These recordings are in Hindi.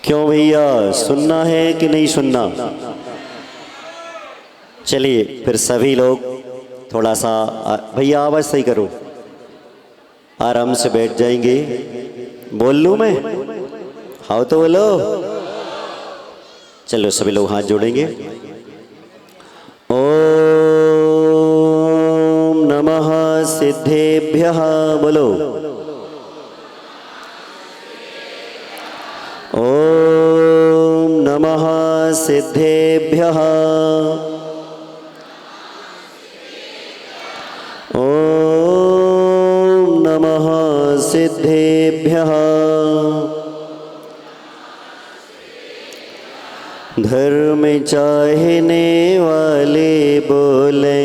क्यों भैया, सुनना है कि नहीं सुनना? चलिए फिर सभी लोग थोड़ा सा भैया आवाज़ सही करो, आराम से बैठ जाएंगे। बोल लूँ मैं? हाँ तो बोलो। चलो सभी लोग हाथ जोड़ेंगे। ओम नमः सिद्धेभ्यः बोलो। ओम नमः सिद्धेभ्यः। ओम नमः सिद्धेभ्यः। धर्म चाहने वाले बोले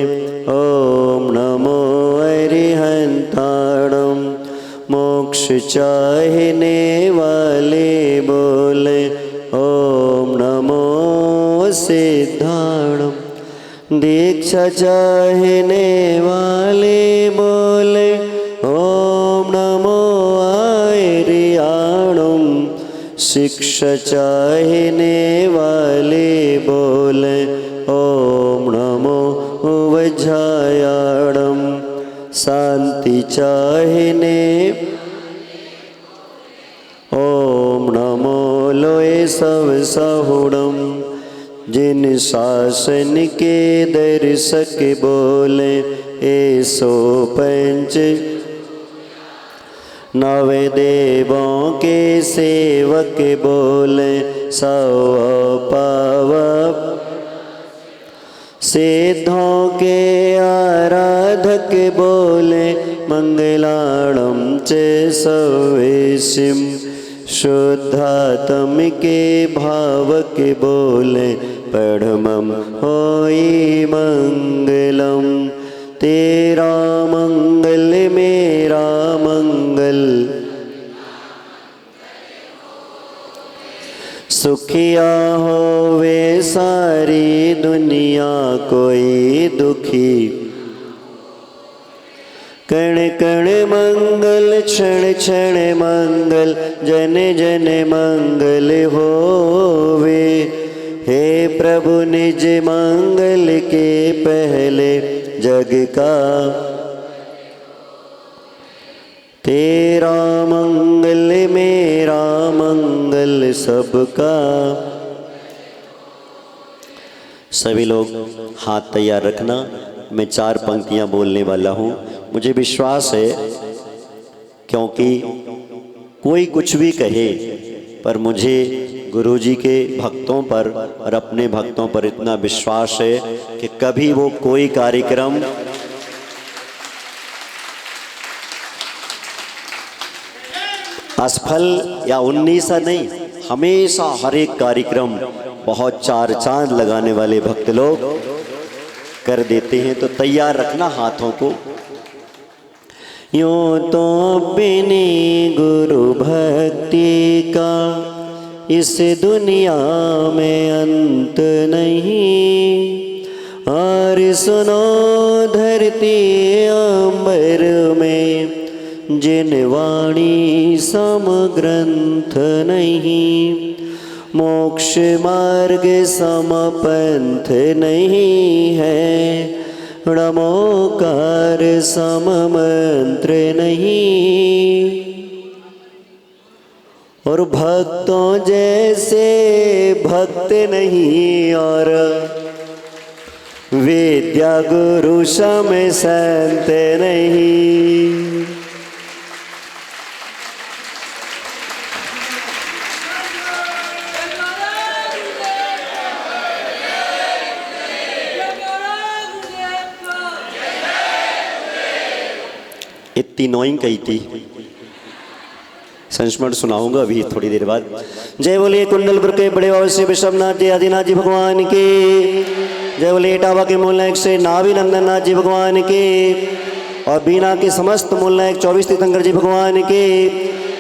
ओम नमो अरिहंताणम। मोक्ष चाहने वाले बोले ओम नमो सिद्धाणम। दीक्षा चाहने वाले बोले ओम नमो आर्याणम। शिक्षा चाहने वाले बोले ओम नमो वज्रायाणम। शांति चाहने ओम नमो लोए सब सहुणम। जिन शासन के दर्शक बोले ऐसो पंच। नवे देवों के सेवक बोले सौ पाव। सिद्धों के आराधक बोले मंगलाणम च सवेशिम। शुद्धात्म के भावक बोले परमं होई मंगलम। तेरा मंगल मेरा मंगल। सुखिया होवे सारी दुनिया कोई दुखी। कण कण मंगल क्षण क्षण मंगल। जन जन मंगल होवे। हे प्रभु निज मंगल के पहले जग का। तेरा मंगल मेरा मंगल सबका। सभी लोग हाथ तैयार रखना। मैं 4 पंक्तियां बोलने वाला हूं। मुझे विश्वास है, क्योंकि कोई कुछ भी कहे पर मुझे गुरुजी के भक्तों पर और अपने भक्तों पर इतना विश्वास है कि कभी वो कोई कार्यक्रम असफल या 19 नहीं, हमेशा हर एक कार्यक्रम बहुत 4 चांद लगाने वाले भक्त लोग कर देते हैं। तो तैयार रखना हाथों को। यूं तो बिनी गुरु भक्ति का इस दुनिया में अंत नहीं। और सुनो धरती अंबर में जिन वाणी सम ग्रंथ नहीं। मोक्ष मार्ग सम पंथ नहीं है। नमोकार सम मंत्र नहीं। और भक्तों जैसे भक्त नहीं। और विद्या गुरु सम संत नहीं। इतनी नोइंग कही थी। संस्मरण सुनाऊंगा अभी थोड़ी देर बाद। जय बोलिए कुंडलपुर के बड़े बाबा श्री विश्वनाथ जी आदिनाथ जी भगवान की। जय बोलिए इटावा के मूल नायक से नाभि नंदन नाथ जी भगवान की। और बीना के समस्त मूल नायक 24 तीर्थंकर जी भगवान की।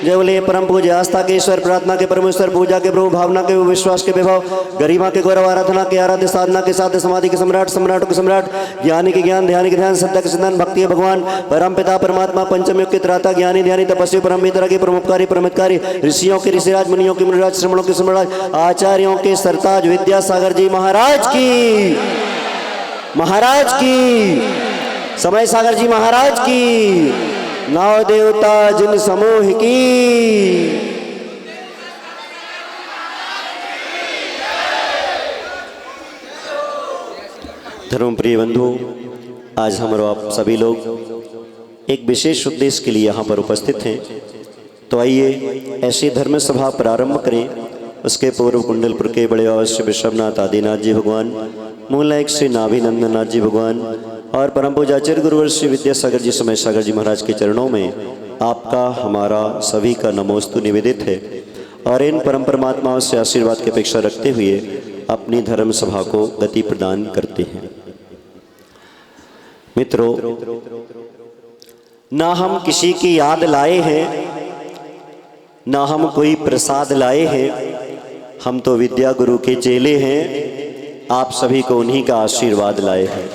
जय बोले परम पूज्य आस्था के ईश्वर, प्रार्थना के परमेश्वर, पूजा के प्रभु, भावना के विश्वास के विभव, गरिमा के गौरव, आराधना के आराध्य, साधना के साथ, समाधि के सम्राट, सम्राटों के सम्राट, ज्ञानी के ज्ञान, ध्यान के ध्यान, श्रद्धा के सिद्धांत, भक्ति के भगवान, परम पिता परमात्मा, पंचम युग के त्राता, ज्ञानी ध्यानी तपस्वी, परम मित्र के प्रमुखकारी परमितकारी, ऋषियों के ऋषिराज, मुनियों के मुनिराज, श्रमणों के श्रमणराज, आचार्यों के सरताज विद्यासागर जी महाराज की, महाराज की, समय सागर जी महाराज की, नौ देवता जिन समूह की। धर्मप्रिय बंधु, आज हम आप सभी लोग एक विशेष उद्देश्य के लिए यहाँ पर उपस्थित हैं। तो आइए ऐसी धर्म सभा प्रारंभ करें। उसके पूर्व कुंडलपुर के बड़े अवश्य विश्वनाथ आदिनाथ जी भगवान, मूलायक श्री नाभिनंदन नाथ जी भगवान और परम पूज्याचार्य गुरुवर श्री विद्यासागर जी समय सागर जी महाराज के चरणों में आपका, हमारा, सभी का नमोस्तु निवेदित है। और इन परम परमात्माओं से आशीर्वाद की अपेक्षा रखते हुए अपनी धर्म सभा को गति प्रदान करते हैं। मित्रों, ना हम किसी की याद लाए हैं, ना हम कोई प्रसाद लाए हैं, हम तो विद्या गुरु के चेले हैं। आप सभी को उन्हीं का आशीर्वाद लाए हैं।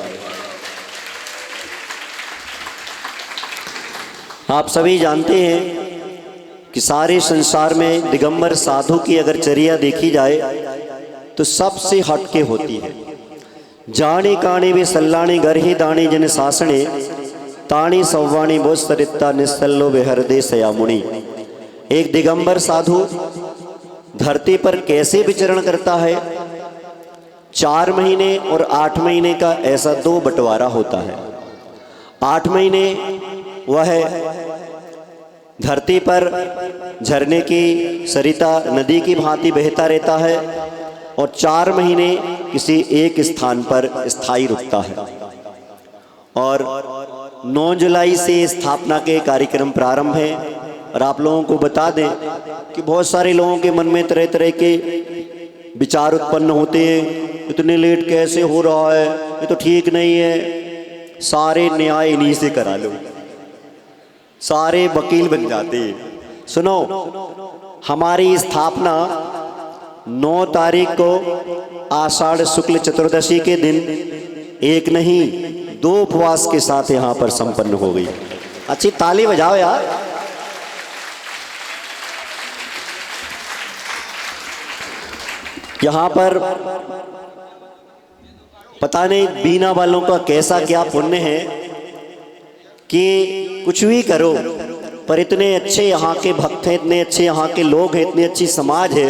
आप सभी जानते हैं कि सारे संसार में दिगंबर साधु की अगर चर्या देखी जाए तो सबसे हटके होती है। जाने काणे वे सल्लाणे गर्हे दाणे जन सासणे, ताणी सौवाणी बोस्तरिता निस्सल्लो विहरदे सयामुनि। एक दिगंबर साधु धरती पर कैसे विचरण करता है? 4 महीने और 8 महीने का ऐसा 2 बंटवारा होता है। 8 महीने वह धरती पर झरने की सरिता नदी की भांति बहता रहता है और 4 महीने किसी एक स्थान पर स्थायी रुकता है। और 9 जुलाई से स्थापना के कार्यक्रम प्रारंभ है। और आप लोगों को बता दें कि बहुत सारे लोगों के मन में तरह तरह के विचार उत्पन्न होते हैं। इतने लेट कैसे हो रहा है, ये तो ठीक नहीं है। सारे न्याय इन्हीं से करा लो, सारे वकील बन जाते हैं। सुनो, हमारी स्थापना 9 तारीख को आषाढ़ शुक्ल चतुर्दशी के दिन एक नहीं 2 उपवास के साथ यहाँ पर संपन्न हो गई। अच्छी ताली बजाओ यार। यहाँ पर पता नहीं बीना वालों का कैसा क्या पुण्य है कि कुछ भी करो पर इतने अच्छे यहाँ के भक्त हैं, इतने अच्छे यहाँ के लोग हैं, इतनी अच्छी समाज है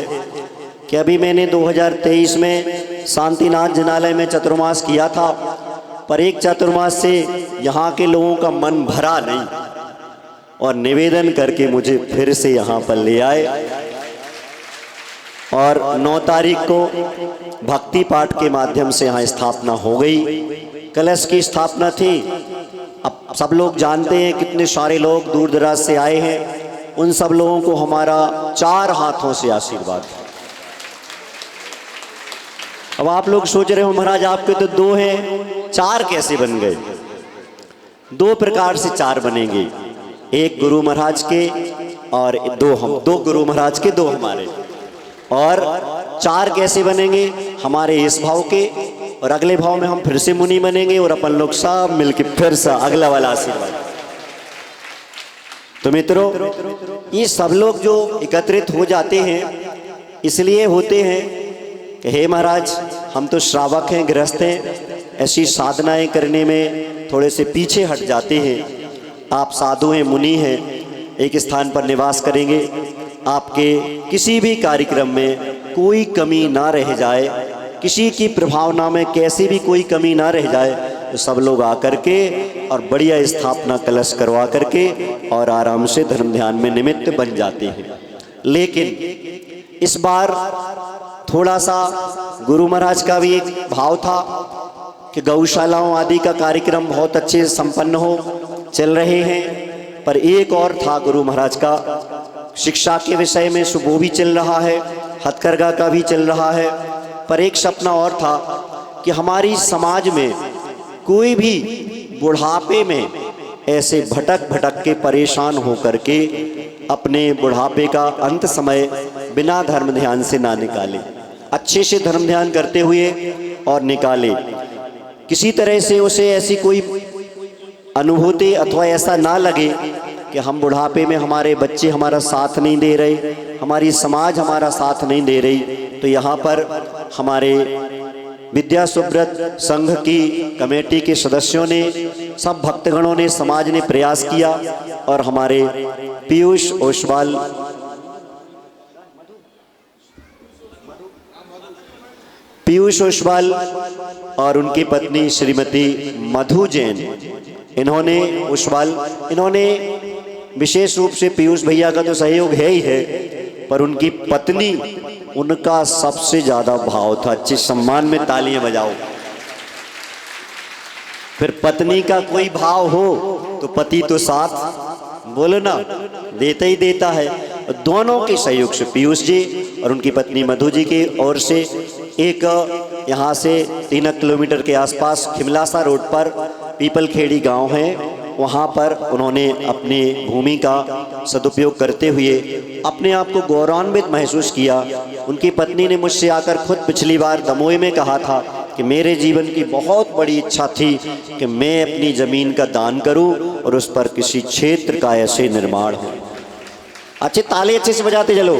कि अभी मैंने 2023 में शांतिनाथ जिनालय में चतुर्मास किया था, पर एक चतुर्मास से यहाँ के लोगों का मन भरा नहीं और निवेदन करके मुझे फिर से यहाँ पर ले आए। और 9 तारीख को भक्ति पाठ के माध्यम से यहाँ स्थापना हो गई। कलश की स्थापना थी। अब सब लोग जानते हैं कितने सारे लोग दूर दराज से आए हैं। उन सब लोगों को हमारा 4 हाथों से आशीर्वाद। अब आप लोग सोच रहे हो महाराज आपके तो 2 हैं, 4 कैसे बन गए? 2 प्रकार से 4 बनेंगे, एक गुरु महाराज के और 2 हम, 2 गुरु महाराज के 2 हमारे। और 4 कैसे बनेंगे? हमारे इस भाव के और अगले भाव में हम फिर से मुनि बनेंगे और अपन लोग सब मिलकर फिर से अगला वाला आशीर्वाद। तो मित्रों, ये सब लोग जो एकत्रित हो जाते हैं इसलिए होते हैं कि हे महाराज हम तो श्रावक हैं, गृहस्थ हैं, ऐसी साधनाएं करने में थोड़े से पीछे हट जाते हैं। आप साधु हैं, मुनि हैं, एक स्थान पर निवास करेंगे, आपके किसी भी कार्यक्रम में कोई कमी ना रह जाए, किसी की प्रभावना में कैसी भी कोई कमी ना रह जाए, तो सब लोग आकर के और बढ़िया स्थापना कलश करवा करके और आराम से धर्म ध्यान में निमित्त बन जाते हैं। लेकिन इस बार थोड़ा सा गुरु महाराज का भी एक भाव था कि गौशालाओं आदि का कार्यक्रम बहुत अच्छे संपन्न हो चल रहे हैं, पर एक और था गुरु महाराज का, शिक्षा के विषय में वो भी चल रहा है, हथकरघा का भी चल रहा है, पर एक सपना और था कि हमारी समाज में कोई भी बुढ़ापे में ऐसे भटक भटक के परेशान होकर के अपने बुढ़ापे का अंत समय बिना धर्म ध्यान से ना निकाले, अच्छे से धर्म ध्यान करते हुए और निकाले। किसी तरह से उसे ऐसी कोई अनुभूति अथवा ऐसा ना लगे कि हम बुढ़ापे में हमारे बच्चे हमारा साथ नहीं दे रहे, हमारी समाज हमारा साथ नहीं दे रही। तो यहाँ पर हमारे विद्या सुब्रत संघ की कमेटी के सदस्यों ने, सब भक्तगणों ने, समाज ने प्रयास किया और हमारे पीयूष ओसवाल और उनकी पत्नी श्रीमती मधु जैन, इन्होंने विशेष रूप से पीयूष भैया का तो सहयोग है ही है, पर उनकी पत्नी, उनका सबसे ज्यादा भाव था। अच्छे सम्मान में तालियां बजाओ। फिर पत्नी का कोई भाव हो तो पति तो साथ, बोलो ना, देता ही देता है। दोनों के सहयोग से, पीयूष जी और उनकी पत्नी मधु जी की ओर से, एक यहाँ से 3 किलोमीटर के आसपास खिमलासा रोड पर पीपलखेड़ी गांव है, वहाँ पर उन्होंने अपनी भूमि का सदुपयोग करते हुए अपने आप को गौरवान्वित महसूस किया। उनकी पत्नी ने मुझसे आकर खुद पिछली बार दमोह में कहा था कि मेरे जीवन की बहुत बड़ी इच्छा थी कि मैं अपनी ज़मीन का दान करूं और उस पर किसी क्षेत्र का ऐसे निर्माण हो। अच्छे ताले अच्छे से बजाते चलो।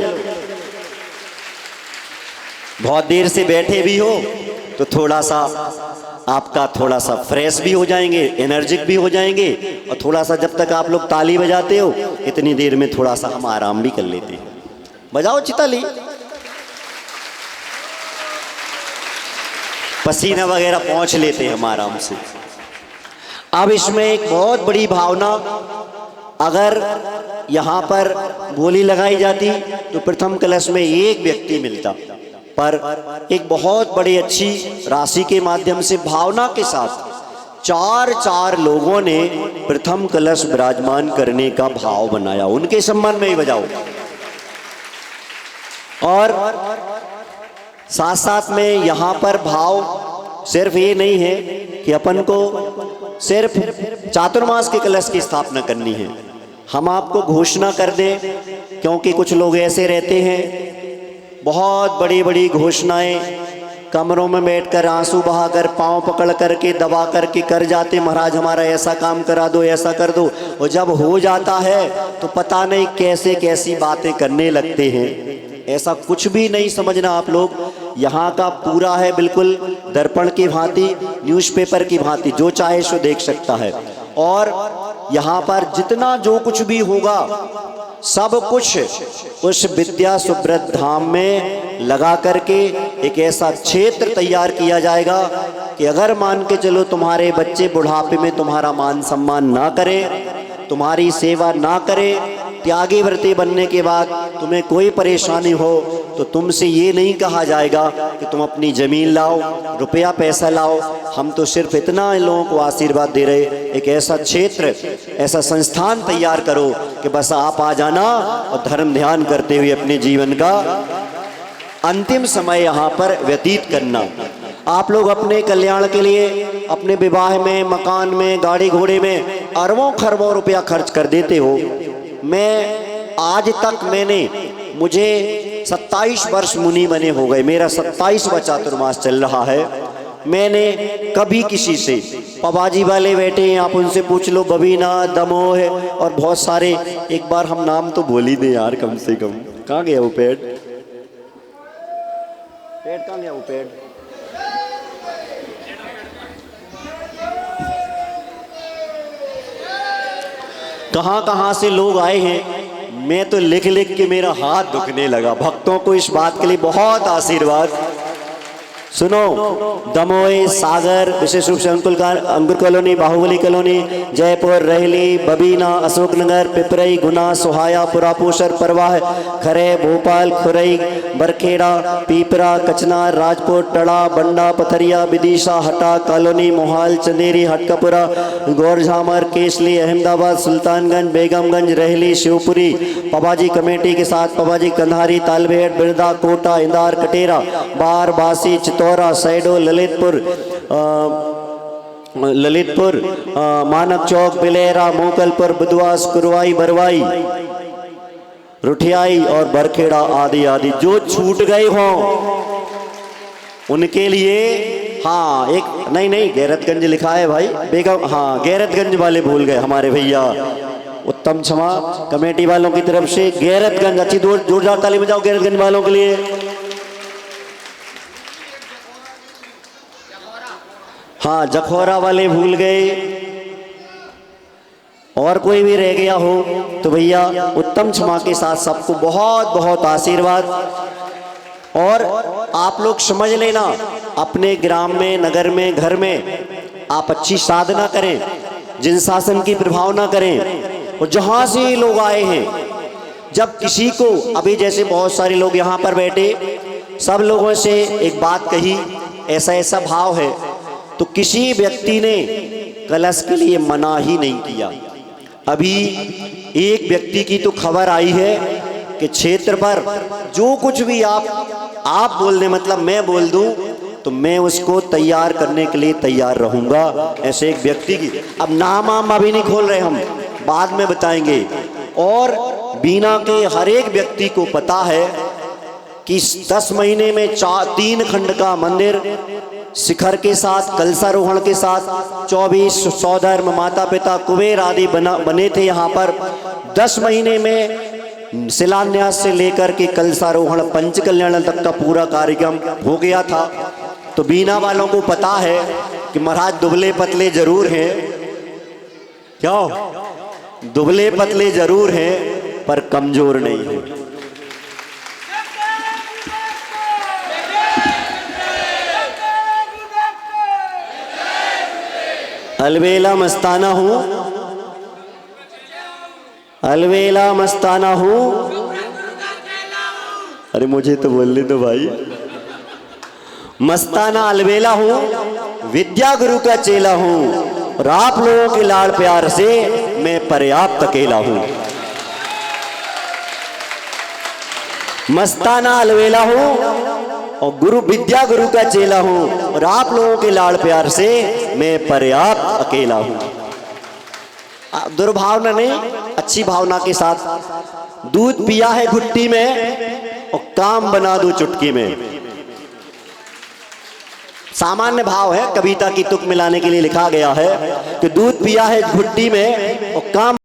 बहुत देर से बैठे भी हो तो थोड़ा सा आपका थोड़ा सा फ्रेश भी हो जाएंगे, एनर्जिक भी हो जाएंगे, और थोड़ा सा जब तक आप लोग ताली बजाते हो इतनी देर में थोड़ा सा हम आराम भी कर लेते हैं। बजाओ चिताली, पसीना वगैरह पहुंच लेते हैं हम आराम से। अब इसमें एक बहुत बड़ी भावना, अगर यहाँ पर बोली लगाई जाती तो प्रथम कलश में एक व्यक्ति मिलता, पर एक बहुत बड़ी अच्छी राशि के माध्यम से भावना के साथ 4 लोगों ने प्रथम कलश विराजमान करने का भाव बनाया। उनके सम्मान में ही बजाओ। और साथ साथ में यहाँ पर भाव सिर्फ ये नहीं है कि अपन को सिर्फ चातुर्मास के कलश की स्थापना करनी है। हम आपको घोषणा कर दें, क्योंकि कुछ लोग ऐसे रहते हैं, बहुत बड़ी बड़ी घोषणाएं कमरों में बैठकर आंसू बहाकर पांव पकड़ करके दबा करके कर जाते, महाराज हमारा ऐसा काम करा दो, ऐसा कर दो, और जब हो जाता है तो पता नहीं कैसे कैसी बातें करने लगते हैं। ऐसा कुछ भी नहीं समझना आप लोग। यहाँ का पूरा है बिल्कुल दर्पण की भांति, न्यूज़पेपर की भांति, जो चाहे सो देख सकता है। और यहाँ पर जितना जो कुछ भी होगा सब कुछ उस विद्या सुब्रत धाम में लगा करके एक ऐसा क्षेत्र तैयार किया जाएगा कि अगर मान के चलो तुम्हारे बच्चे बुढ़ापे में तुम्हारा मान सम्मान ना करें, तुम्हारी सेवा ना करें, त्यागी व्रती बनने के बाद तुम्हें कोई परेशानी हो, तो तुमसे ये नहीं कहा जाएगा कि तुम अपनी ज़मीन लाओ, रुपया पैसा लाओ। हम तो सिर्फ इतना इन लोगों को आशीर्वाद दे रहे, एक ऐसा क्षेत्र, ऐसा संस्थान तैयार करो कि बस आप आ जाना और धर्म ध्यान करते हुए अपने जीवन का अंतिम समय यहाँ पर व्यतीत करना। आप लोग अपने कल्याण के लिए अपने विवाह में, मकान में, गाड़ी घोड़े में अरबों खरबों रुपया खर्च कर देते हो। मैं आज तक मुझे 27 वर्ष मुनि बने हो गए, मेरा 27वां चातुर्मास चल रहा है। मैंने कभी किसी से, पबाजी वाले बैठे हैं, आप उनसे पूछ लो, बबीना, दमोह और बहुत सारे, एक बार हम नाम तो बोल ही दें यार कम से कम। कहाँ गया वो पेड़ कहाँ गया वो पेड़? कहाँ से लोग आए हैं। मैं तो लिख लिख के मेरा हाथ दुखने लगा। भक्तों को इस बात के लिए बहुत आशीर्वाद। सुनो, दमोह, सागर, विशेष रूप से अंकुर कॉलोनी, बाहुबली कॉलोनी, जयपुर, रहली, बबीना, अशोकनगर, पिपरई, गुना, सोहाया, पुरापोशर, परवाह, खरे, भोपाल, खुरई, बरखेड़ा, पीपरा, कचना, राजकोट, टड़ा, बंडा, पथरिया, विदिशा, हटा कॉलोनी, मोहाल, चंदेरी, हटकापुरा, गौरझामर, केसली, अहमदाबाद, सुल्तानगंज, बेगमगंज, रहली, शिवपुरी, पबाजी कमेटी के साथ पबाजी, कंधारी, तालबेहट, बिरदा, कोटा, इंदार, कटेरा, बार, बासी, चितौरा, सैडो, ललितपुर, मानक चौक, बिलेरा, मोकलपुर, बुधवास, कुरवाई, बरवाई, रुठियाई और बरखेड़ा आदि आदि जो छूट गए हों उनके लिए। हाँ एक नहीं गैरतगंज लिखा है भाई बेगम, हाँ गैरतगंज वाले भूल गए हमारे भैया। उत्तम क्षमा कमेटी वालों की तरफ से गैरतगंज, अच्छी जोरदार ताली बजाओ गैरतगंज वालों के लिए। हाँ जखौरा वाले भूल गए, और कोई भी रह गया हो तो भैया उत्तम क्षमा के साथ सबको बहुत बहुत आशीर्वाद। और आप लोग समझ लेना, अपने ग्राम में, नगर में, घर में आप अच्छी साधना करें, जिन शासन की प्रभाव ना करें। और जहाँ से ये लोग आए हैं, जब किसी को, अभी जैसे बहुत सारे लोग यहाँ पर बैठे, सब लोगों से एक बात कही, ऐसा ऐसा भाव है, तो किसी व्यक्ति ने कलश के लिए मना ही नहीं किया। अभी एक व्यक्ति की तो खबर आई है कि क्षेत्र पर जो कुछ भी आप बोल दें, मतलब मैं बोल दूं तो मैं उसको तैयार करने के लिए तैयार रहूंगा, ऐसे एक व्यक्ति की। अब नाम अभी नहीं खोल रहे हम, बाद में बताएंगे। और बीना के हर एक व्यक्ति को पता है कि 10 महीने में 3 खंड का मंदिर शिखर के साथ, कलशारोहण के साथ, 24 सौधर्म, माता पिता, कुबेर आदि बने थे यहाँ पर। 10 महीने में शिलान्यास से लेकर के कलशारोहण, पंच कल्याण तक का पूरा कार्यक्रम हो गया था। तो बीना वालों को पता है कि महाराज दुबले पतले जरूर हैं, क्यों दुबले पतले जरूर हैं पर कमजोर नहीं है। अलवेला मस्ताना हूँ, अलवेला मस्ताना हूँ। अरे मुझे तो बोलने दो भाई। मस्ताना अलवेला हूँ, विद्या गुरु का चेला हूँ, और आप लोगों के लाड़ प्यार से मैं पर्याप्त अकेला हूँ। मस्ताना अलवेला हूँ और विद्या गुरु का चेला हूँ, और आप लोगों के लाड़ प्यार से मैं पर्याप्त अकेला हूँ। दुर्भावना नहीं, अच्छी भावना के साथ। दूध पिया है घुट्टी में और काम बना दूं चुटकी में। सामान्य भाव है, कविता की तुक मिलाने के लिए लिखा गया है कि दूध पिया है घुट्टी में और काम